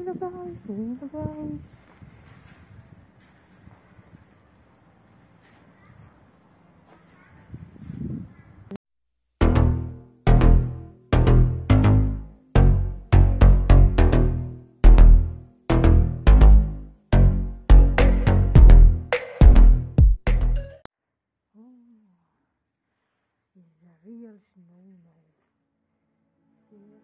the guys, see the guys. It's a real snow now. See it?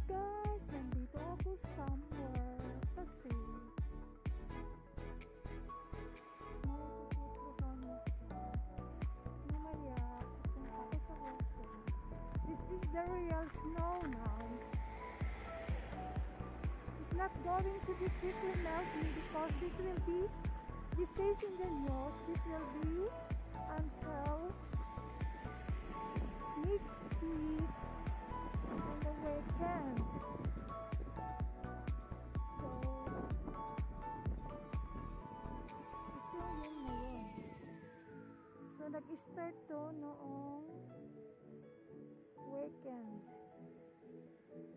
Guys, nandito ako somewhere kasi mamaya pupunta ako sa hotel. This is the real snow now. It's not going to be quickly melting because this says in the news, this will be until next week on the weekend. So, ito yun ngayon. So, nag-start to noong weekend.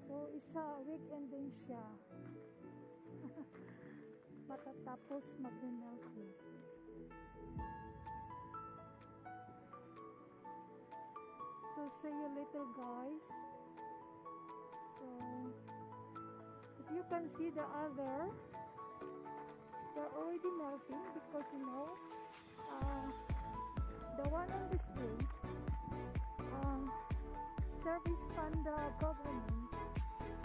So, isa weekend din siya. Matatapos mag-melting. So, see you later, guys. So, if you can see the other, they're already melting because the one on the street service from the government,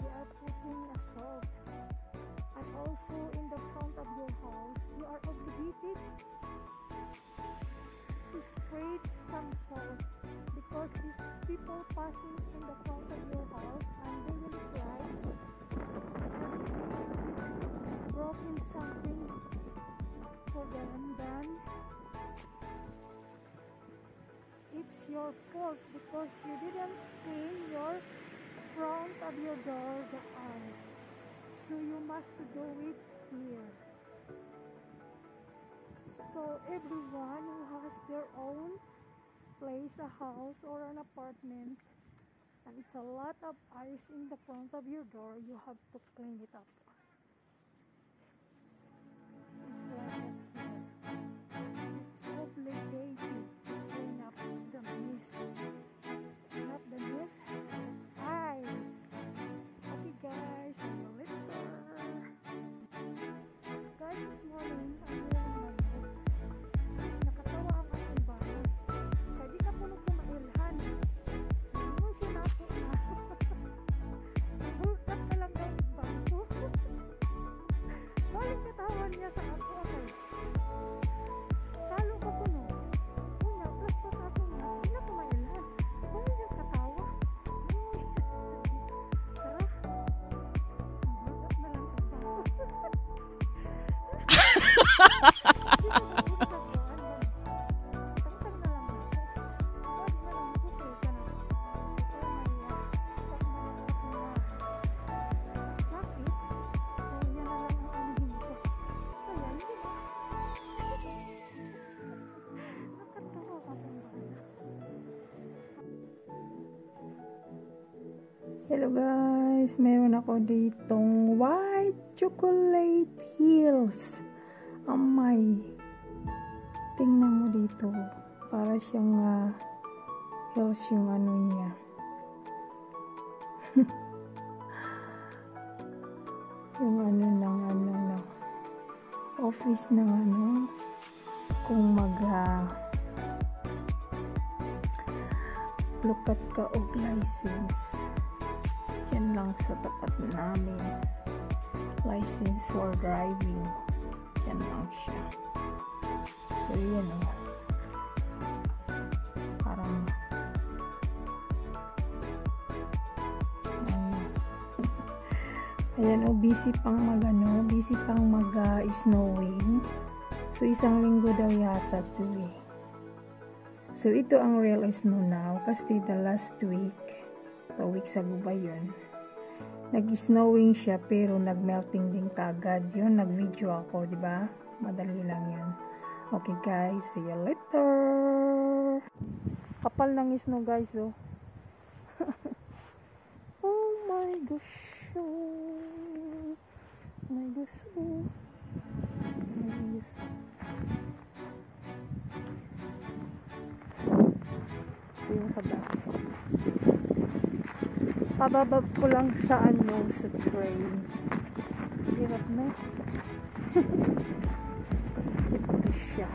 they are putting a salt, and also in the front of your house you are obligated to spread some salt because these people passing in the front of your house and they will slide broken something for them, then your fault because you didn't clean your front of your door, the ice. So you must do it here. So everyone who has their own place, a house or an apartment, and it's a lot of ice in the front of your door, you have to clean it up. It's like that here. It's obligated to clean up the mess. Not the mess, the ice. Okay guys, see you later. Guys, this morning, I'm wearing my boots. Nakatawa ang aking bahay. Kaya di na po nung kumailhan. Hindi siya na po na. Nagultap na lang ang bago. Balik katawan niya sa ako ako. Talo ka po no. Una, plus pa sa ako mas. Di na kumailhan. Balik niya katawa. Tara. Nagultap na lang ang bago. Hello guys, meron ako ditong white chocolate hills. Amay, tingnan mo dito, para siyang hills yung ano niya. Yung ano ng office ng ano, kung lukat ka og license. Yan lang sa tapat namin. License for driving. Yan lang siya. So, yan o. Parang ayan o, busy pang mag-snowing. So, isang linggo daw yata to eh. So, ito ang real snow now. Kasi the last week, 2 weeks ago ba yun? Nag-snowing siya pero nag-melting din kagad. Yun, nag-video ako, di ba? Madali lang yan. Okay guys, see you later. Kapal ng snow guys, oh. Oh my gosh. Oh my gosh. Oh my gosh. Ito yung sa back. Pababa ko lang sa sa train. Hirap na. Ito siya.